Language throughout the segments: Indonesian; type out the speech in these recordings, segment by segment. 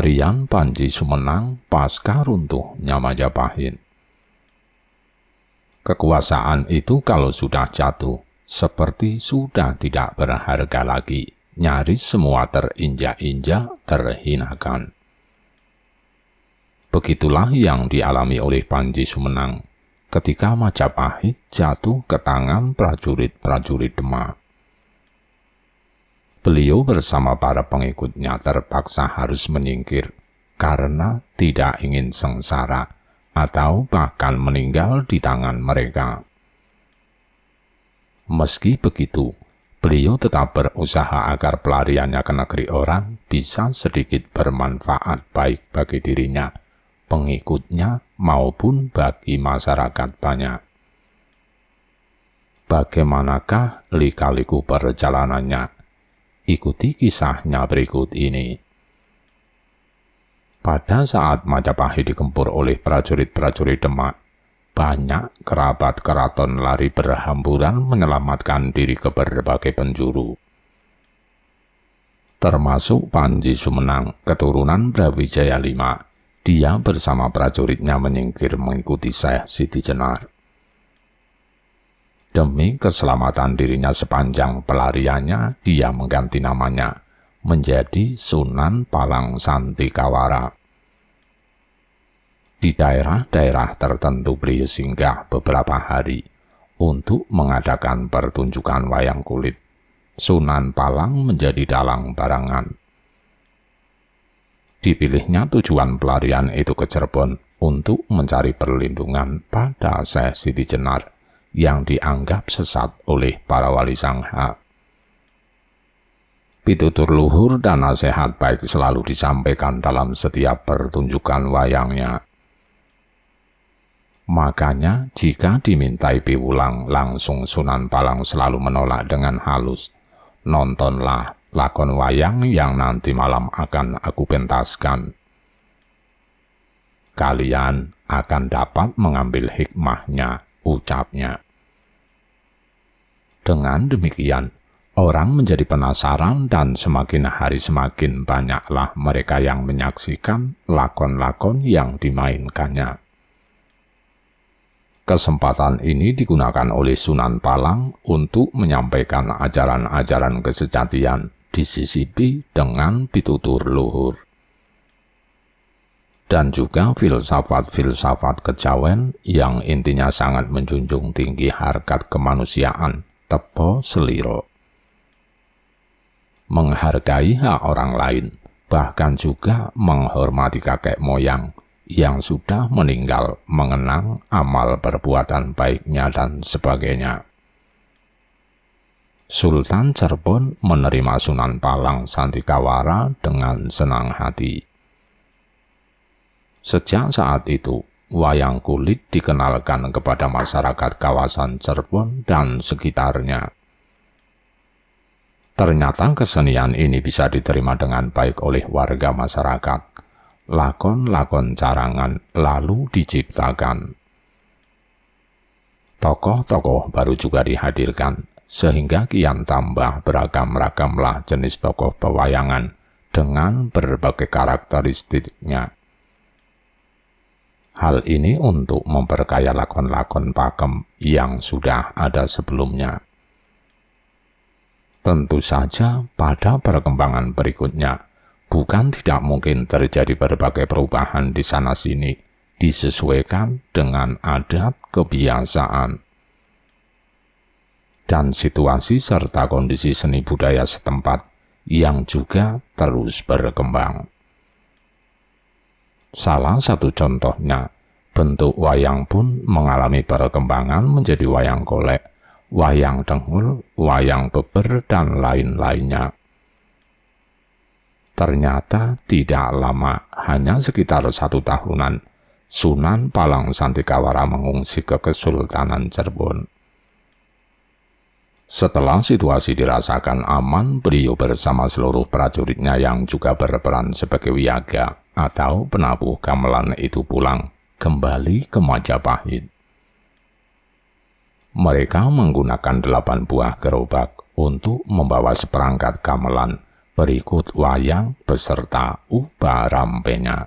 Pelarian Panji Sumenang pasca runtuhnya Majapahit. Kekuasaan itu kalau sudah jatuh, seperti sudah tidak berharga lagi, nyaris semua terinjak-injak, terhinakan. Begitulah yang dialami oleh Panji Sumenang ketika Majapahit jatuh ke tangan prajurit-prajurit Demak. Beliau bersama para pengikutnya terpaksa harus menyingkir karena tidak ingin sengsara atau bahkan meninggal di tangan mereka. Meski begitu, beliau tetap berusaha agar pelariannya ke negeri orang bisa sedikit bermanfaat baik bagi dirinya, pengikutnya, maupun bagi masyarakat banyak. Bagaimanakah lika-liku perjalanannya? Ikuti kisahnya berikut ini. Pada saat Majapahit digempur oleh prajurit-prajurit Demak, banyak kerabat keraton lari berhamburan menyelamatkan diri ke berbagai penjuru. Termasuk Panji Sumenang, keturunan Brawijaya V. Dia bersama prajuritnya menyingkir mengikuti Syekh Siti Jenar. Demi keselamatan dirinya sepanjang pelariannya, dia mengganti namanya menjadi Sunan Palang Santikawara. Di daerah-daerah tertentu beliau singgah beberapa hari untuk mengadakan pertunjukan wayang kulit. Sunan Palang menjadi dalang barangan. Dipilihnya tujuan pelarian itu ke Cirebon untuk mencari perlindungan pada Syekh Siti Jenar yang dianggap sesat oleh para wali sangha. Pitutur luhur dan nasihat baik selalu disampaikan dalam setiap pertunjukan wayangnya. Makanya jika dimintai piwulang, langsung Sunan Palang selalu menolak dengan halus. Nontonlah lakon wayang yang nanti malam akan aku pentaskan. Kalian akan dapat mengambil hikmahnya, ucapnya. Dengan demikian, orang menjadi penasaran dan semakin hari semakin banyaklah mereka yang menyaksikan lakon-lakon yang dimainkannya. Kesempatan ini digunakan oleh Sunan Palang untuk menyampaikan ajaran-ajaran kesejatian, disisipi dengan pitutur luhur. Dan juga filsafat-filsafat kejawen yang intinya sangat menjunjung tinggi harkat kemanusiaan, tepo seliro. Menghargai hak orang lain, bahkan juga menghormati kakek moyang yang sudah meninggal, mengenang amal perbuatan baiknya dan sebagainya. Sultan Cirebon menerima Sunan Palang Santikawara dengan senang hati. Sejak saat itu, wayang kulit dikenalkan kepada masyarakat kawasan Cirebon dan sekitarnya. Ternyata kesenian ini bisa diterima dengan baik oleh warga masyarakat. Lakon-lakon carangan lalu diciptakan. Tokoh-tokoh baru juga dihadirkan, sehingga kian tambah beragam-ragamlah jenis tokoh pewayangan dengan berbagai karakteristiknya. Hal ini untuk memperkaya lakon-lakon pakem yang sudah ada sebelumnya. Tentu saja pada perkembangan berikutnya, bukan tidak mungkin terjadi berbagai perubahan di sana-sini, disesuaikan dengan adat kebiasaan dan situasi serta kondisi seni budaya setempat yang juga terus berkembang. Salah satu contohnya, bentuk wayang pun mengalami perkembangan menjadi wayang golek, wayang dengul, wayang beber, dan lain-lainnya. Ternyata tidak lama, hanya sekitar 1 tahunan, Sunan Palang Santikawara mengungsi ke Kesultanan Cirebon. Setelah situasi dirasakan aman, beliau bersama seluruh prajuritnya yang juga berperan sebagai wiyaga atau penabuh gamelan itu pulang, kembali ke Majapahit. Mereka menggunakan 8 buah gerobak untuk membawa seperangkat gamelan, Berikut wayang beserta ubah rampenya.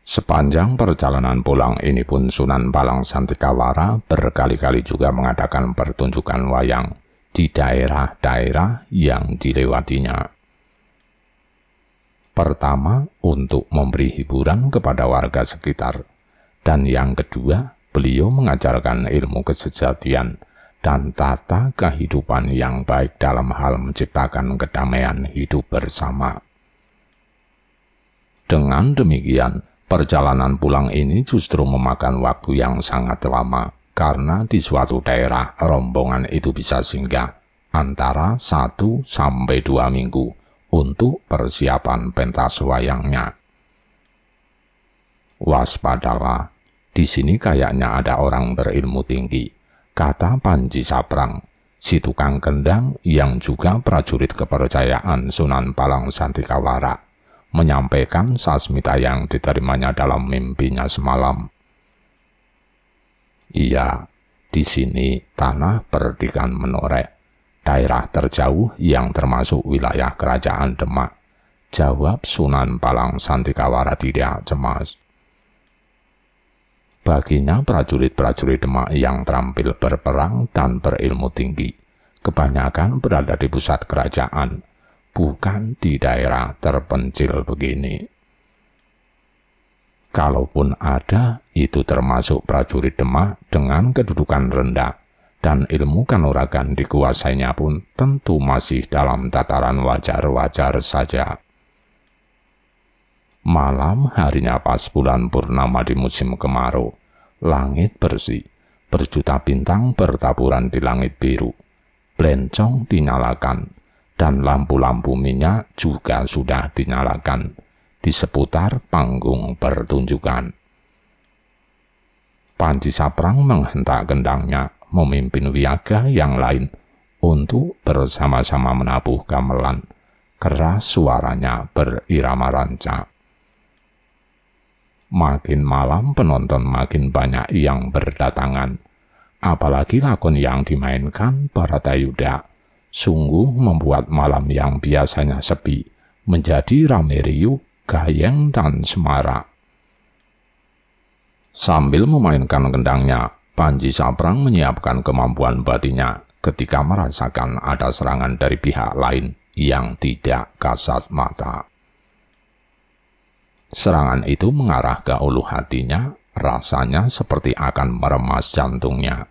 Sepanjang perjalanan pulang ini pun Sunan Palang Santikawara berkali-kali juga mengadakan pertunjukan wayang di daerah-daerah yang dilewatinya. Pertama, untuk memberi hiburan kepada warga sekitar, dan yang kedua, beliau mengajarkan ilmu kesejatian dan tata kehidupan yang baik dalam hal menciptakan kedamaian hidup bersama. Dengan demikian, perjalanan pulang ini justru memakan waktu yang sangat lama, karena di suatu daerah rombongan itu bisa singgah antara 1 sampai 2 minggu untuk persiapan pentas wayangnya. Waspadalah, di sini kayaknya ada orang berilmu tinggi, kata Panji Saprang, si tukang kendang yang juga prajurit kepercayaan Sunan Palang Santikawara, menyampaikan sasmita yang diterimanya dalam mimpinya semalam. Iya, di sini tanah Perdikan Menoreh, daerah terjauh yang termasuk wilayah kerajaan Demak, jawab Sunan Palang Santikawara tidak cemas. Baginya prajurit-prajurit Demak yang terampil berperang dan berilmu tinggi, kebanyakan berada di pusat kerajaan, bukan di daerah terpencil begini. Kalaupun ada, itu termasuk prajurit Demak dengan kedudukan rendah, dan ilmu kanuragan dikuasainya pun tentu masih dalam tataran wajar-wajar saja. Malam harinya pas bulan purnama di musim kemarau, langit bersih, berjuta bintang bertaburan di langit biru, blencong dinyalakan, dan lampu-lampu minyak juga sudah dinyalakan di seputar panggung pertunjukan. Panji Saprang menghentak gendangnya, memimpin wiaga yang lain untuk bersama-sama menabuh gamelan. Keras suaranya berirama rancak. Makin malam penonton makin banyak yang berdatangan. Apalagi lakon yang dimainkan Baratayuda sungguh membuat malam yang biasanya sepi menjadi rame riuh, gayeng dan semarak. Sambil memainkan kendangnya, Panji Saprang menyiapkan kemampuan batinnya ketika merasakan ada serangan dari pihak lain yang tidak kasat mata. Serangan itu mengarah ke ulu hatinya, rasanya seperti akan meremas jantungnya.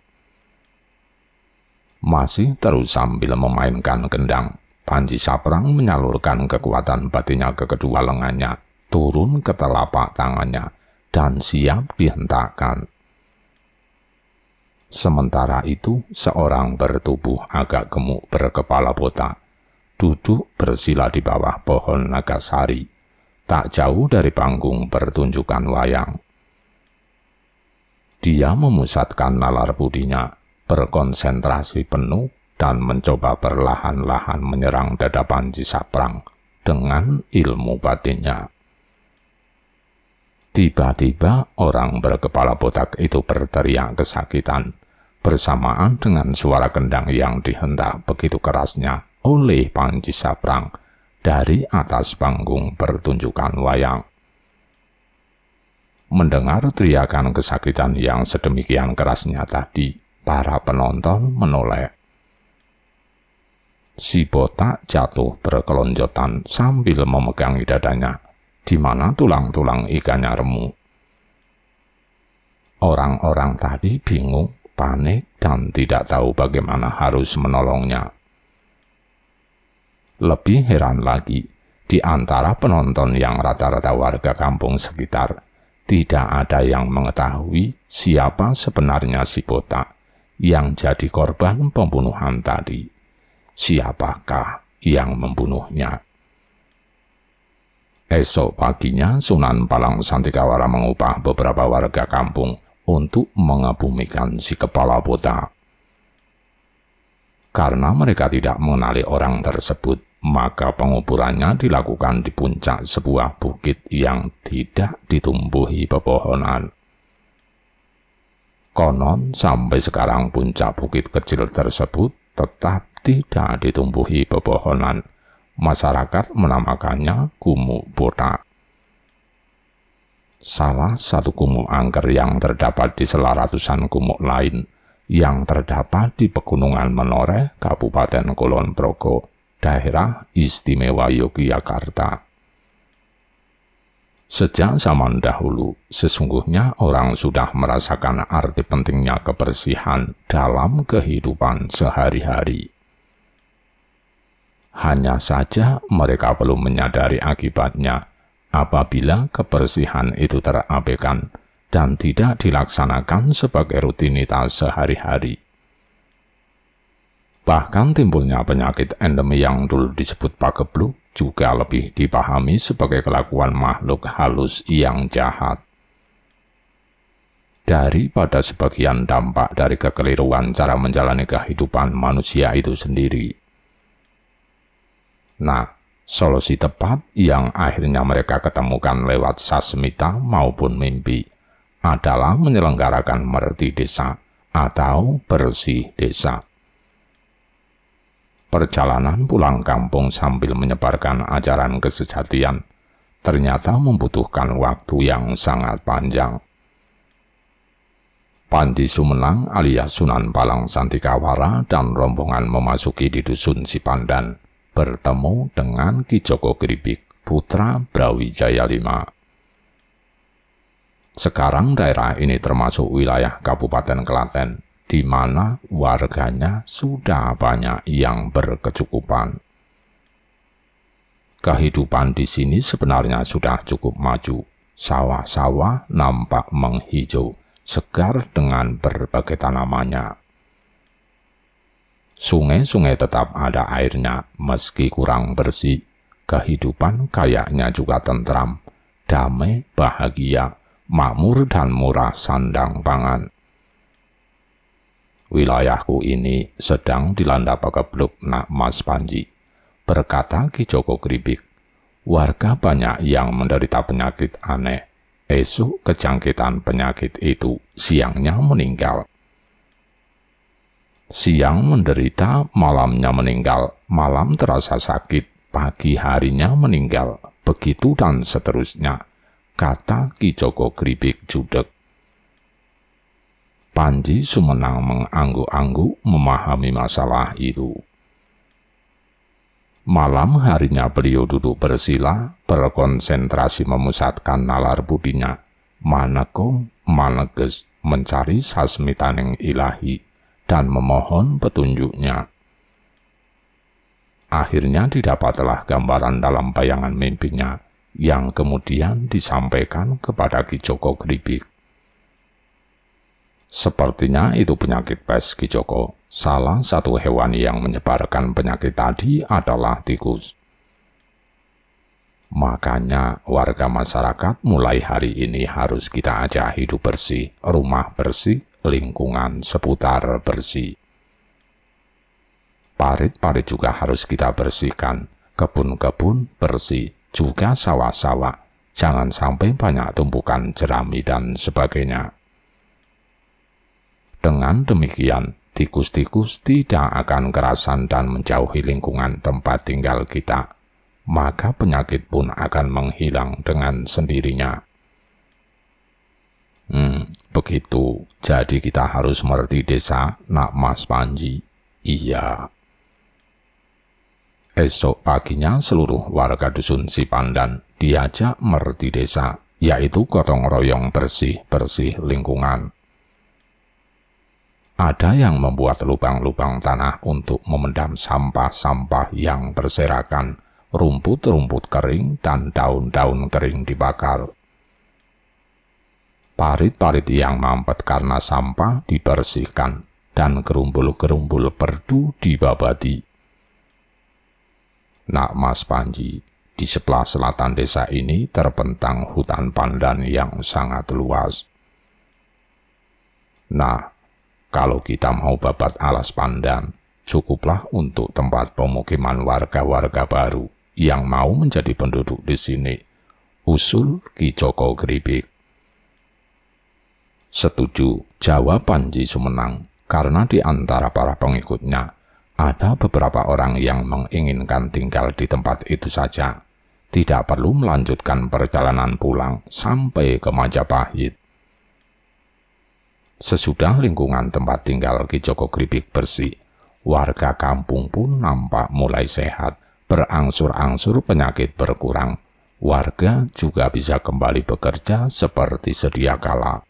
Masih terus sambil memainkan kendang, Panji Saprang menyalurkan kekuatan batinnya ke kedua lengannya, turun ke telapak tangannya, dan siap dihentakkan. Sementara itu, seorang bertubuh agak gemuk berkepala botak, duduk bersila di bawah pohon nagasari, tak jauh dari panggung pertunjukan wayang. Dia memusatkan nalar budinya, berkonsentrasi penuh, dan mencoba perlahan-lahan menyerang dada Panji Saprang dengan ilmu batinnya. Tiba-tiba orang berkepala botak itu berteriak kesakitan, bersamaan dengan suara kendang yang dihentak begitu kerasnya oleh Panji Saprang dari atas panggung pertunjukan wayang. Mendengar teriakan kesakitan yang sedemikian kerasnya tadi, para penonton menoleh. Si botak jatuh berkelonjotan sambil memegangi dadanya, di mana tulang-tulang ikannya remuk. Orang-orang tadi bingung, panik, dan tidak tahu bagaimana harus menolongnya. Lebih heran lagi, di antara penonton yang rata-rata warga kampung sekitar, tidak ada yang mengetahui siapa sebenarnya si botak yang jadi korban pembunuhan tadi. Siapakah yang membunuhnya? Esok paginya, Sunan Palang Santikawara mengupah beberapa warga kampung untuk mengebumikan si kepala botak. Karena mereka tidak mengenali orang tersebut, maka penguburannya dilakukan di puncak sebuah bukit yang tidak ditumbuhi pepohonan. Konon sampai sekarang puncak bukit kecil tersebut tetap tidak ditumbuhi pepohonan. Masyarakat menamakannya gumuk botak. Salah satu gumuk angker yang terdapat di sela ratusan gumuk lain yang terdapat di Pegunungan Menoreh, Kabupaten Kulon Progo, Daerah Istimewa Yogyakarta. Sejak zaman dahulu, sesungguhnya orang sudah merasakan arti pentingnya kebersihan dalam kehidupan sehari-hari. Hanya saja mereka belum menyadari akibatnya apabila kebersihan itu terabaikan dan tidak dilaksanakan sebagai rutinitas sehari-hari. Bahkan timbulnya penyakit endemi yang dulu disebut pagebluk juga lebih dipahami sebagai kelakuan makhluk halus yang jahat. Daripada sebagian dampak dari kekeliruan cara menjalani kehidupan manusia itu sendiri. Nah, solusi tepat yang akhirnya mereka ketemukan lewat sasmita maupun mimpi adalah menyelenggarakan merti desa atau bersih desa. Perjalanan pulang kampung sambil menyebarkan ajaran kesejatian ternyata membutuhkan waktu yang sangat panjang. Panji Sumenang alias Sunan Palang Santikawara dan rombongan memasuki di Dusun Sipandan, bertemu dengan Ki Joko Gribik, putra Brawijaya V. Sekarang daerah ini termasuk wilayah Kabupaten Klaten, di mana warganya sudah banyak yang berkecukupan. Kehidupan di sini sebenarnya sudah cukup maju. Sawah-sawah nampak menghijau, segar dengan berbagai tanamannya. Sungai-sungai tetap ada airnya, meski kurang bersih. Kehidupan kayaknya juga tentram, damai, bahagia, makmur dan murah sandang pangan. Wilayahku ini sedang dilanda pagebluk, Nak Mas Panji, berkata Ki Joko Gribik. Warga banyak yang menderita penyakit aneh. Esok kejangkitan penyakit itu, siangnya meninggal. Siang menderita, malamnya meninggal, malam terasa sakit, pagi harinya meninggal, begitu dan seterusnya, kata Ki Joko Gribik judek. Panji Sumenang mengangguk-angguk memahami masalah itu. Malam harinya beliau duduk bersila, berkonsentrasi memusatkan nalar budinya, manekung, maneges, mencari sasmitaning ilahi, dan memohon petunjuknya. Akhirnya didapatlah gambaran dalam bayangan mimpinya, yang kemudian disampaikan kepada Ki Joko Gribik. Sepertinya itu penyakit pes, Ki Joko. Salah satu hewan yang menyebarkan penyakit tadi adalah tikus. Makanya warga masyarakat mulai hari ini harus kita ajak hidup bersih, rumah bersih, lingkungan seputar bersih. Parit-parit juga harus kita bersihkan, kebun-kebun bersih, juga sawah-sawah. Jangan sampai banyak tumpukan jerami dan sebagainya. Dengan demikian, tikus-tikus tidak akan kerasan dan menjauhi lingkungan tempat tinggal kita. Maka penyakit pun akan menghilang dengan sendirinya. Begitu. Jadi kita harus merti desa, Nak Mas Panji. Iya. Esok paginya seluruh warga Dusun Sipandan diajak merti desa, yaitu gotong royong bersih-bersih lingkungan. Ada yang membuat lubang-lubang tanah untuk memendam sampah-sampah yang berserakan, rumput-rumput kering dan daun-daun kering dibakar. Parit-parit yang mampet karena sampah dibersihkan dan gerumbul-gerumbul perdu dibabadi. Nak Mas Panji, di sebelah selatan desa ini terbentang hutan pandan yang sangat luas. Nah, kalau kita mau babat alas pandan, cukuplah untuk tempat pemukiman warga-warga baru yang mau menjadi penduduk di sini. Usul Ki Joko Gribik. Setuju, jawab Panji Sumenang, karena di antara para pengikutnya Ada beberapa orang yang menginginkan tinggal di tempat itu saja, tidak perlu melanjutkan perjalanan pulang sampai ke Majapahit. Sesudah lingkungan tempat tinggal Ki Joko Gribik bersih, warga kampung pun nampak mulai sehat, berangsur-angsur penyakit berkurang. Warga juga bisa kembali bekerja seperti sedia kala.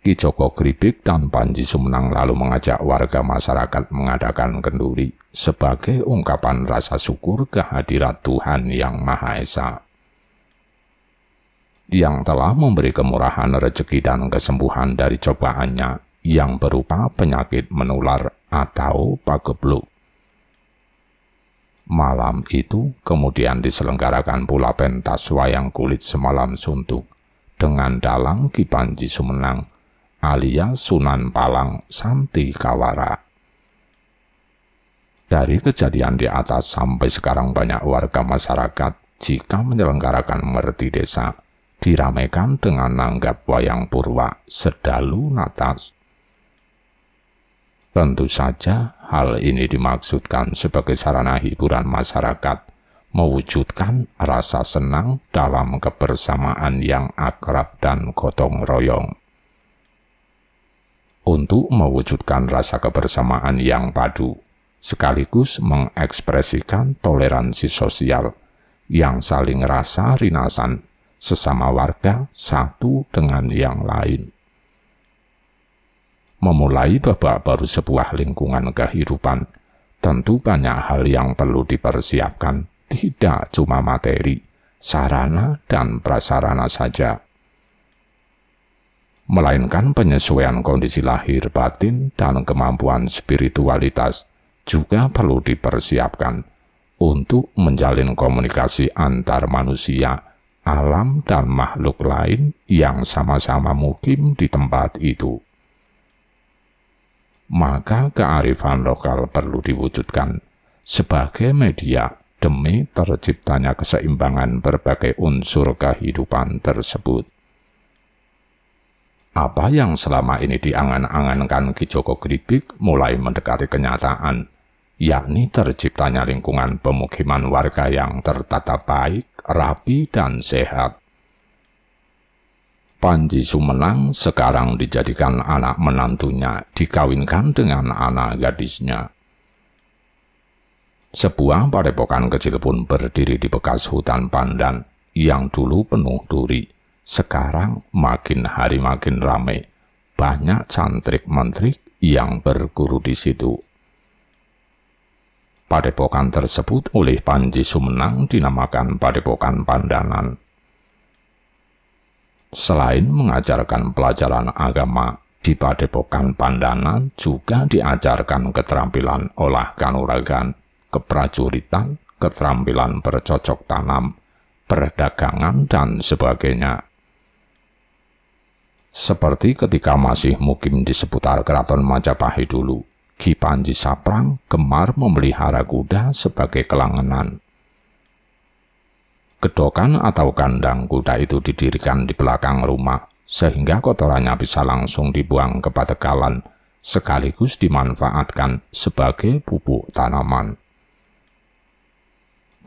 Ki Joko Gribik dan Panji Sumenang lalu mengajak warga masyarakat mengadakan kenduri sebagai ungkapan rasa syukur kehadirat Tuhan Yang Maha Esa, yang telah memberi kemurahan rezeki dan kesembuhan dari cobaannya yang berupa penyakit menular atau pagebluk. Malam itu kemudian diselenggarakan pula pentas wayang kulit semalam suntuk dengan dalang Ki Panji Sumenang alias Sunan Palang Santi Kawara. Dari kejadian di atas sampai sekarang banyak warga masyarakat jika menyelenggarakan merti desa diramaikan dengan nanggap wayang purwa sedalu natas. Tentu saja hal ini dimaksudkan sebagai sarana hiburan masyarakat, mewujudkan rasa senang dalam kebersamaan yang akrab dan gotong royong. Untuk mewujudkan rasa kebersamaan yang padu, sekaligus mengekspresikan toleransi sosial yang saling rasa rinasan sesama warga satu dengan yang lain. Memulai babak baru sebuah lingkungan kehidupan, tentu banyak hal yang perlu dipersiapkan, tidak cuma materi, sarana dan prasarana saja, melainkan penyesuaian kondisi lahir batin dan kemampuan spiritualitas juga perlu dipersiapkan untuk menjalin komunikasi antar manusia, alam dan makhluk lain yang sama-sama mukim di tempat itu. Maka kearifan lokal perlu diwujudkan sebagai media demi terciptanya keseimbangan berbagai unsur kehidupan tersebut. Apa yang selama ini diangan-angankan Ki Joko Gribik mulai mendekati kenyataan, yakni terciptanya lingkungan pemukiman warga yang tertata baik, rapi, dan sehat. Panji Sumenang sekarang dijadikan anak menantunya, dikawinkan dengan anak gadisnya. Sebuah padepokan kecil pun berdiri di bekas hutan pandan yang dulu penuh duri. Sekarang makin hari makin ramai, banyak cantrik-mentrik yang berguru di situ. Padepokan tersebut oleh Panji Sumenang dinamakan Padepokan Pandanan. Selain mengajarkan pelajaran agama, di Padepokan Pandanan juga diajarkan keterampilan olah kanuragan, keprajuritan, keterampilan bercocok tanam, perdagangan, dan sebagainya. Seperti ketika masih mukim di seputar Keraton Majapahit dulu, Ki Panji Saprang gemar memelihara kuda sebagai kelangenan. Gedokan atau kandang kuda itu didirikan di belakang rumah, sehingga kotorannya bisa langsung dibuang ke pategalan, sekaligus dimanfaatkan sebagai pupuk tanaman.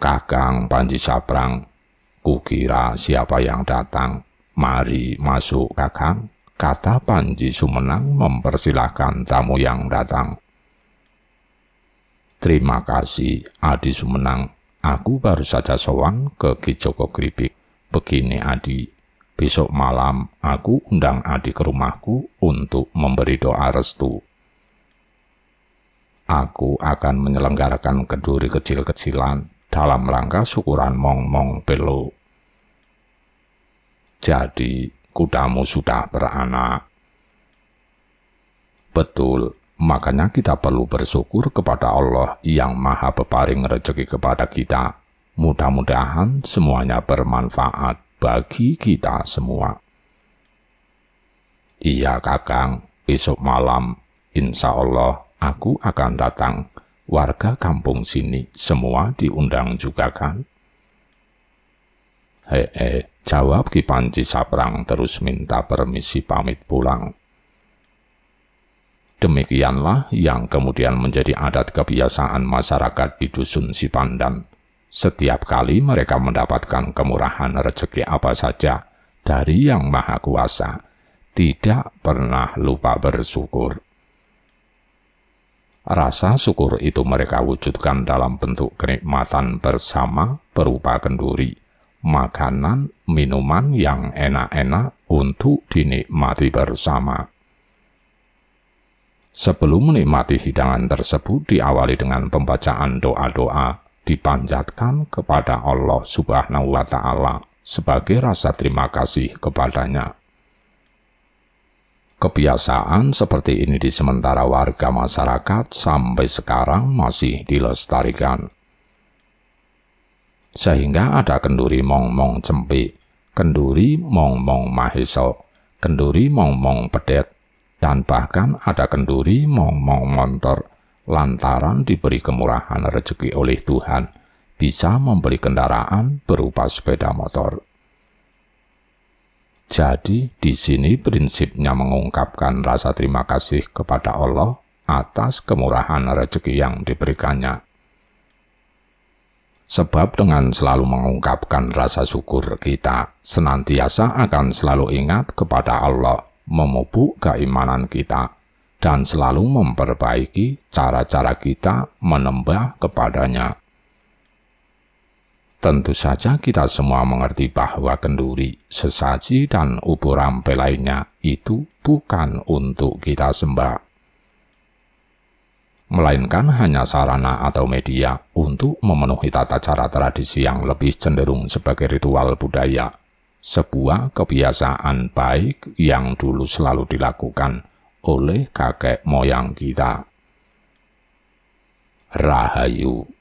Kakang Panji Saprang, kukira siapa yang datang? Mari masuk, Kakang, kata Panji Sumenang mempersilahkan tamu yang datang. Terima kasih, Adi Sumenang. Aku baru saja sowan ke Ki Joko Gribik. Begini, Adi, besok malam aku undang Adi ke rumahku untuk memberi doa restu. Aku akan menyelenggarakan kenduri kecil-kecilan dalam rangka syukuran Mong-Mong Belo. Jadi, kudamu sudah beranak. Betul. Makanya kita perlu bersyukur kepada Allah yang Maha Peparing rezeki kepada kita. Mudah-mudahan semuanya bermanfaat bagi kita semua. Iya, Kakang, besok malam, insya Allah aku akan datang. Warga kampung sini semua diundang juga kan? Jawab Ki Panji Saprang terus minta permisi pamit pulang. Demikianlah yang kemudian menjadi adat kebiasaan masyarakat di Dusun Sipandan. Setiap kali mereka mendapatkan kemurahan rezeki apa saja dari Yang Maha Kuasa, tidak pernah lupa bersyukur. Rasa syukur itu mereka wujudkan dalam bentuk kenikmatan bersama berupa kenduri, makanan, minuman yang enak-enak untuk dinikmati bersama. Sebelum menikmati hidangan tersebut diawali dengan pembacaan doa-doa, dipanjatkan kepada Allah Subhanahu wa Ta'ala sebagai rasa terima kasih kepadanya. Kebiasaan seperti ini di sementara warga masyarakat sampai sekarang masih dilestarikan. Sehingga ada kenduri mong-mong cempik, kenduri mong-mong maheso, kenduri mong-mong pedet, dan bahkan ada kenduri mong-mong montor, lantaran diberi kemurahan rezeki oleh Tuhan, bisa membeli kendaraan berupa sepeda motor. Jadi, di sini prinsipnya mengungkapkan rasa terima kasih kepada Allah atas kemurahan rezeki yang diberikannya. Sebab dengan selalu mengungkapkan rasa syukur kita, senantiasa akan selalu ingat kepada Allah, memupuk keimanan kita, dan selalu memperbaiki cara-cara kita menembah kepadanya. Tentu saja kita semua mengerti bahwa kenduri, sesaji, dan ubur rampe lainnya itu bukan untuk kita sembah, melainkan hanya sarana atau media untuk memenuhi tata cara tradisi yang lebih cenderung sebagai ritual budaya, sebuah kebiasaan baik yang dulu selalu dilakukan oleh kakek moyang kita. Rahayu.